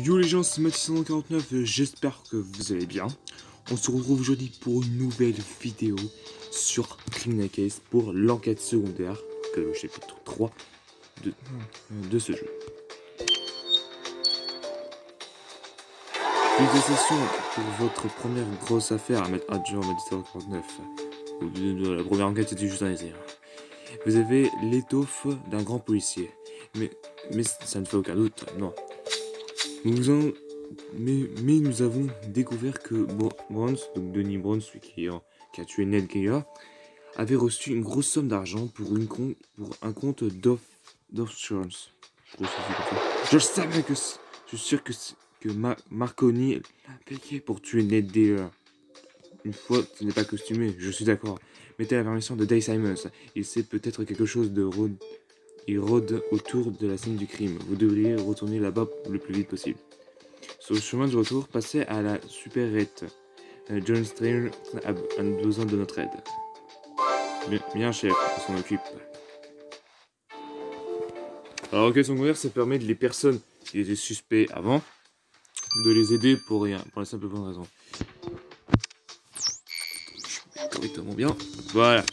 Yo les gens, c'est Mathis149, j'espère que vous allez bien. On se retrouve aujourd'hui pour une nouvelle vidéo sur Criminal Case pour l'enquête secondaire, que le chapitre 3 de ce jeu. Félicitations pour votre première grosse affaire à mettre adjoint Mathis149. La première enquête c'était juste un essai. Vous avez l'étoffe d'un grand policier, mais ça ne fait aucun doute, non. Mais nous avons découvert que Browns, donc Denis Browns, celui qui a tué Ned Gea, avait reçu une grosse somme d'argent pour un compte d'offshore. Je savais que je suis sûr que Marconi l'a payé pour tuer Ned Gea. Une fois, ce n'est pas costumé, je suis d'accord. Mettez la permission de Dave Simons. Il sait peut-être quelque chose de Il rôde autour de la scène du crime. Vous devriez retourner là-bas le plus vite possible. Sur le chemin de retour, passez à la supérette. John Strain a besoin de notre aide. Bien chef, on s'en occupe. Alors enquête secondaire, ça permet de les personnes qui étaient suspects avant de les aider pour rien, pour la simple bonne raison. Je suis correctement bien. Voilà.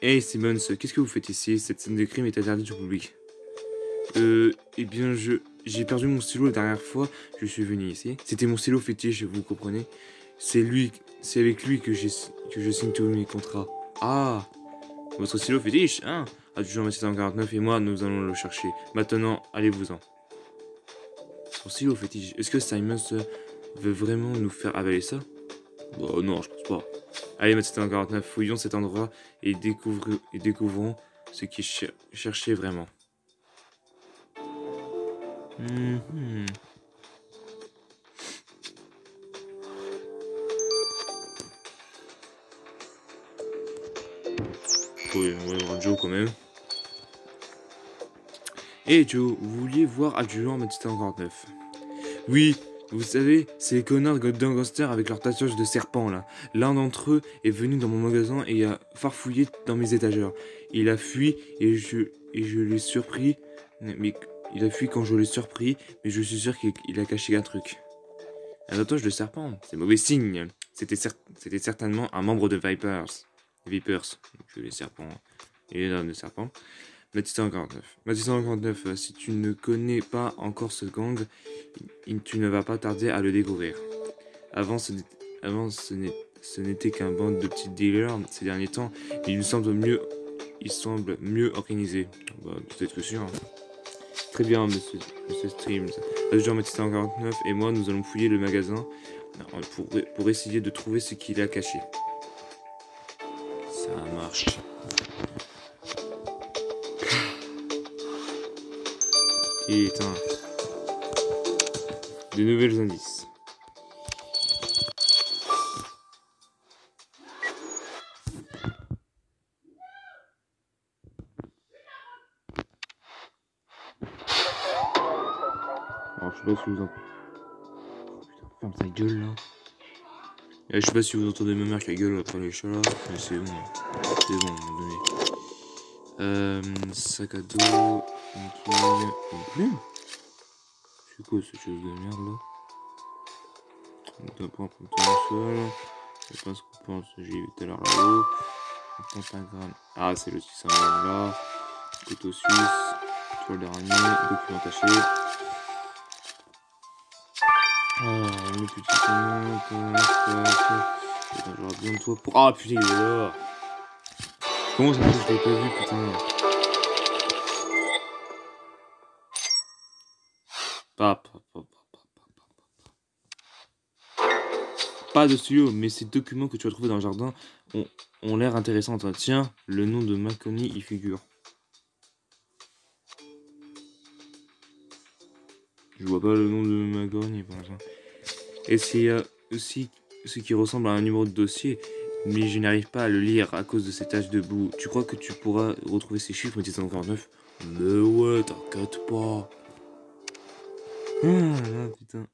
Hey Simmons, qu'est-ce que vous faites ici? Cette scène de crime est interdite au public. Eh bien, j'ai perdu mon stylo la dernière fois que je suis venu ici. C'était mon stylo fétiche, vous comprenez? C'est avec lui que je signe tous mes contrats. Ah, votre stylo fétiche, hein? Adjudant Mathis 149 et moi, nous allons le chercher. Maintenant, allez-vous-en. Son stylo fétiche, est-ce que Simons veut vraiment nous faire avaler ça? Bon, non, je pense pas. Allez, Mathis 149, fouillons cet endroit et découvrons ce qu'il cherchait vraiment. Oui, on va voir Joe quand même. Hey Joe, vous vouliez voir adjudant Mathis 149? Oui, vous savez, c'est les connards de gangsters avec leur tatouage de serpent là. L'un d'entre eux est venu dans mon magasin et a farfouillé dans mes étagères. Il a fui et je l'ai surpris. Mais il a fui quand je l'ai surpris, mais je suis sûr qu'il a caché un truc. Un tatouage de serpent, c'est mauvais signe. C'était certainement un membre de Vipers. Les serpents et les dames de serpents. Mathis 149, si tu ne connais pas encore ce gang, tu ne vas pas tarder à le découvrir. Avant, ce n'était qu'un bande de petits dealers ces derniers temps, mais il semble mieux organisé. Bah, peut-être que sûr. Hein. Très bien, monsieur Streams. L'agent Mathis 149 et moi, nous allons fouiller le magasin pour essayer de trouver ce qu'il a caché. Ça marche. Putain. De nouvelles indices. Alors, je sais pas si vous entendez. Putain, ferme ta gueule là. Je sais pas si vous entendez ma mère qui gueule après les chats là, mais c'est bon. C'est bon, à un moment donné. Sac à dos, une plume. C'est quoi cette chose de merde là? On pas prendre tout le sol. Je pense qu'on pense, j'ai vu tout à l'heure là-haut. Un pentagramme. Ah, c'est le symbole là. Couteau suisse. Toile d'araignée. Document taché. Ah, le petit saumon. J'aurais besoin de toi pour. Ah, putain, il est là. Comment ça se fait que je l'ai pas vu, putain? Pas de studio, mais ces documents que tu as trouvés dans le jardin ont l'air intéressants. Tiens, le nom de Marconi y figure. Je vois pas le nom de Marconi pour l'instant. Et c'est aussi ce qui ressemble à un numéro de dossier, mais je n'arrive pas à le lire à cause de ces taches de boue. Tu crois que tu pourras retrouver ces chiffres 1749? Mais ouais, t'inquiète pas. Ah là, putain.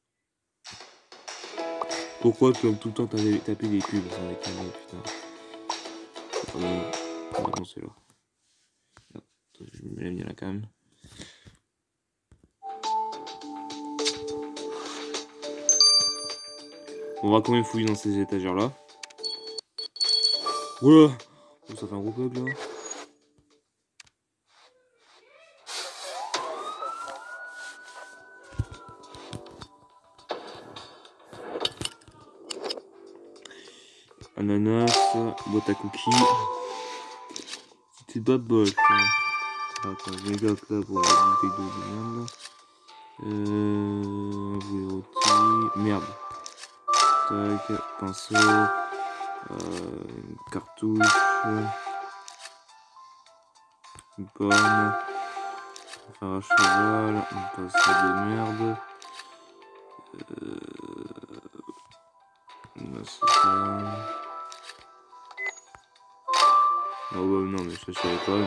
Pourquoi tout le temps taper des pubs avec un mot, putain. Non, c'est là. Je me mets bien là quand même. On va quand même fouiller dans ces étagères-là. Oula! Oh, ça fait un gros bug là. Ananas, boîte à cookies. C'était pas bol. Attends, je vais là pour la bouteille de viande. Boulet rôti. Merde. Tac, pinceau. Une cartouche. Une pomme. Un fer à cheval. Une pinceau de merde. Là, c'est ça. Oh bah non, mais ça je savais pas.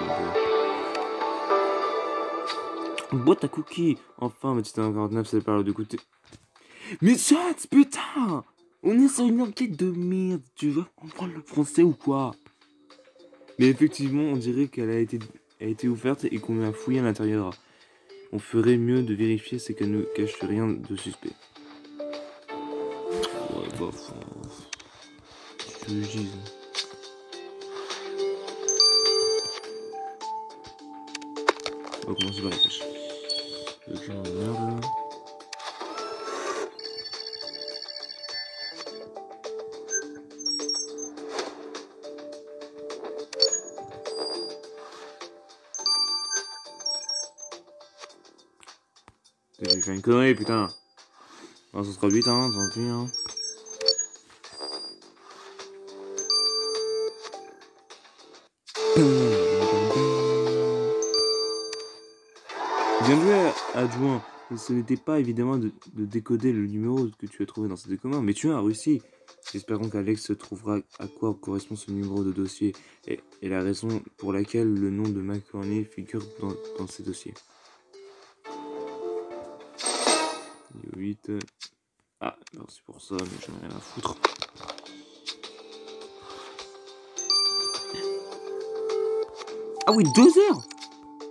Donc, boîte à cookies. Enfin, mais c'était un 49, c'est pas l'heure de goûter. Mais chat, putain! On est sur une enquête de merde. Tu vas comprendre le français ou quoi? Mais effectivement, on dirait qu'elle a été ouverte et qu'on a fouillé à l'intérieur. On ferait mieux de vérifier, c'est qu'elle ne cache rien de suspect. Ouais, bof. Je te dis. On va commencer par la tâche. Document de merde là. J'ai fait une connerie, putain. Non, ça sera 8, hein, tant pis, hein. Bien joué, adjoint. Ce n'était pas évidemment de décoder le numéro que tu as trouvé dans ces documents, mais tu as réussi. Espérons qu'Alex trouvera à quoi correspond ce numéro de dossier et la raison pour laquelle le nom de McCorney figure dans ces dossiers. 8. Ah, merci pour ça, mais j'en ai rien à foutre. Ah oui, 2 heures!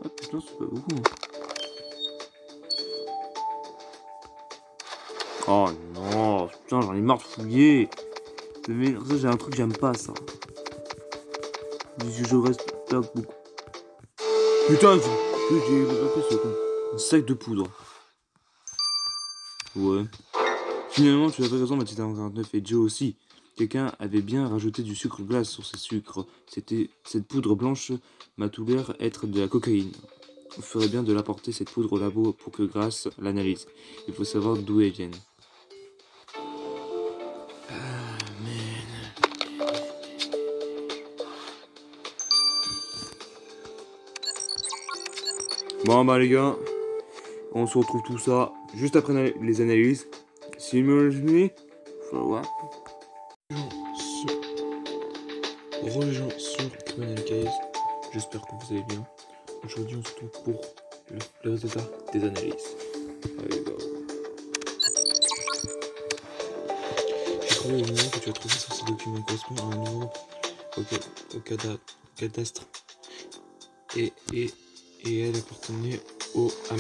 Ah putain, c'est pas beaucoup. Oh non, putain, j'en ai marre de fouiller. Ça, j'ai un truc, j'aime pas ça. Je reste là beaucoup. Putain, j'ai repris ce con. Un sac de poudre. Ouais. Finalement, tu avais raison, Mathilda 49 et Joe aussi. Quelqu'un avait bien rajouté du sucre glace sur ces sucres. Cette poudre blanche m'a tout l'air être de la cocaïne. On ferait bien de l'apporter cette poudre au labo pour que Grace l'analyse. Il faut savoir d'où elle vient. Bon bah les gars, on se retrouve tout ça juste après les analyses. Si me le faut voir. Rejoins sur Criminal Case. J'espère que vous allez bien. Aujourd'hui on se retrouve pour le résultat des analyses. Allez, go. J'ai trouvé le numéro que tu as trouvé sur ces documents correspond à un numéro au cadastre. Et elle appartenait à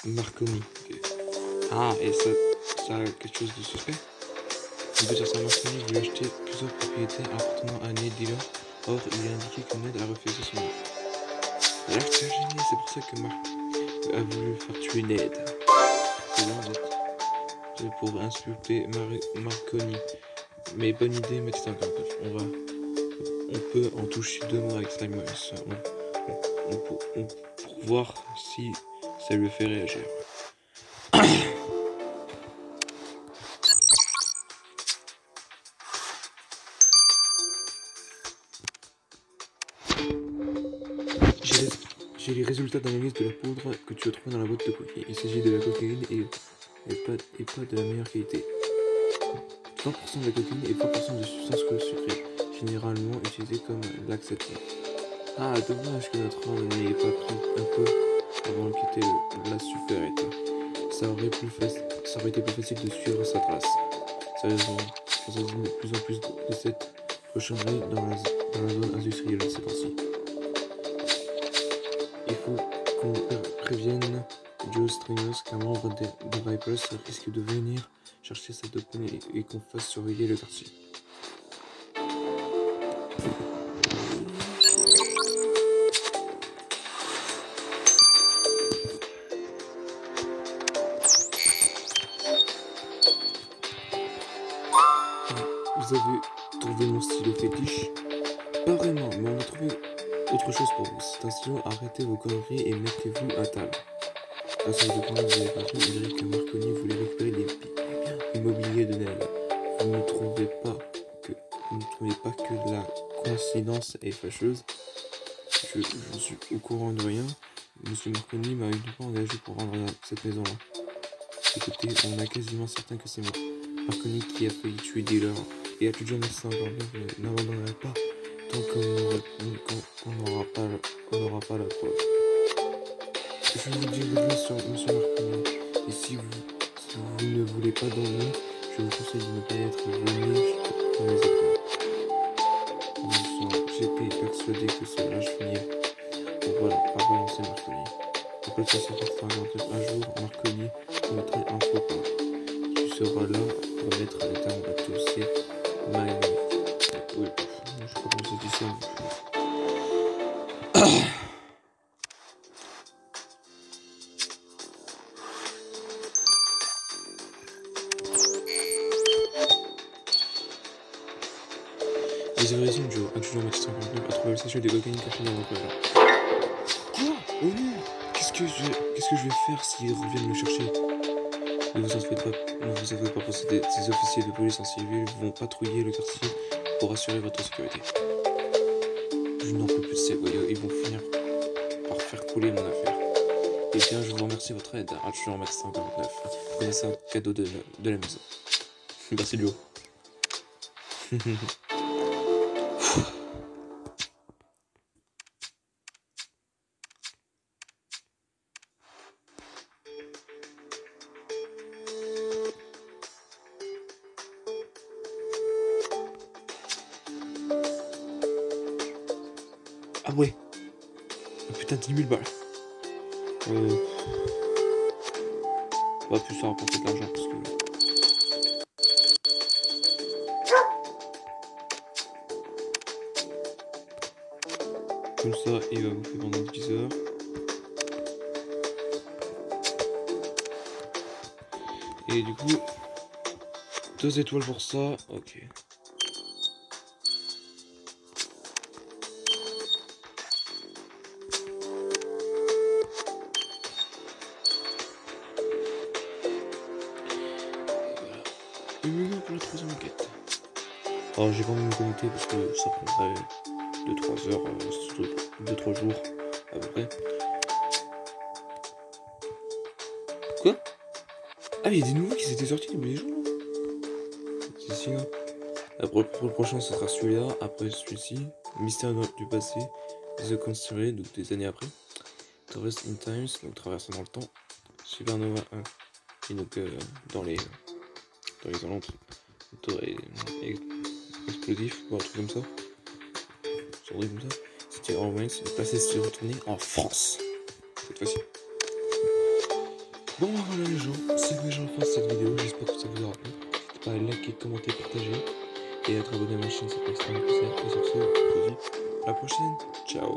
Marconi. Okay. Ah, et ça a quelque chose de suspect? On peut dire ça, Marconi voulait acheter plusieurs propriétés appartenant à Ned Dillon. Or, il a indiqué que Ned a refusé son offre. Alors, c'est génial, c'est pour ça que Marc a voulu faire tuer Ned. C'est loin pour insulter Marconi. Mais bonne idée, mais c'est un on peut en toucher 2 mots avec Simon. Pour voir si ça lui fait réagir. J'ai les résultats d'analyse de la poudre que tu as trouvé dans la boîte de cookies. Il s'agit de la cocaïne et pas de la meilleure qualité. 20% de la cocaïne et 20% de substances sucrées, généralement utilisées comme laxatif. Ah, dommage que notre homme n'ait pas pris un peu avant de quitter la supérette. Ça aurait été plus facile de suivre sa trace. Sérieusement, j'en de plus en plus de cette cochonnerie dans la zone industrielle ces temps-ci. Il faut qu'on prévienne Joe Stringos qu'un membre des Vipers risque de venir chercher sa dopamine et qu'on fasse surveiller le quartier. Vous avez trouvé mon stylo fétiche? Pas vraiment, mais on a trouvé autre chose pour vous. C'est un stylo, arrêtez vos conneries et mettez-vous à table. Grâce au document que vous avez parlé, on dirait que Marconi voulait récupérer les biens immobiliers de Nell. Vous ne trouvez pas que la coïncidence est fâcheuse? Je suis au courant de rien. Monsieur Marconi m'a uniquement engagé pour vendre cette maison-là. Écoutez, on est quasiment certain que c'est Marconi qui a failli tuer Dealer. Et à tout jamais ça, vous n'abandonnerez pas tant qu'on n'aura pas la preuve. Je vous dis rien sur Monsieur Marconi. Et si vous ne voulez pas dormir, je vous conseille de ne pas être venu dans les écrans. J'étais persuadé que cela finirait pour balancer Marconi. Après 359, un jour, Marconi commettrait un faux pas. Tu seras là pour mettre un terme à tous ces magnifiques. Oui, je sais pas comment ça dit ça. Vous avez raison, Joe. Un étudiant Mathis 59 a trouvé le sachet de cocaïne caché dans votre maison. Quoi? Oh non! Qu'est-ce que je vais faire s'ils reviennent me chercher? Ne vous en faites pas, ces officiers de police en civil vont patrouiller le quartier pour assurer votre sécurité. Je n'en peux plus de ces voyous, ils vont finir par faire couler mon affaire. Et bien, je vous remercie de votre aide, adjudant Mathis 59. Prenez ça un cadeau de la maison. Merci, Joe. Ah ouais. Oh, putain, 10 000 balles. Bah, plus ça rapporter de l'argent parce que... Comme ça, il va bouffer pendant 10 heures. Et du coup, 2 étoiles pour ça. Ok. Et maintenant pour la troisième enquête. Alors j'ai pas envie de me connecter parce que ça prendrait 2-3 heures, 2-3 jours à peu près. Quoi? Ah mais il y a des nouveaux qui s'étaient sortis depuis des jours là. C'est si là. Pour le prochain ce sera celui-là, après celui-ci. Mystère du passé. The Constellation, donc des années après. Traverse in Times, donc traversant dans le temps. Supernova 1. Et donc dans les alentours explosifs, ou un truc comme ça. C'était Orwell, c'est placé se retourner en France. Cette fois-ci. Bon voilà les gens, c'est déjà la fin de cette vidéo, j'espère que ça vous aura plu. N'hésitez pas à liker, commenter, partager et à être abonné à ma chaîne, c'est extrêmement nécessaire. Et sur ce, je vous dis à la prochaine, ciao.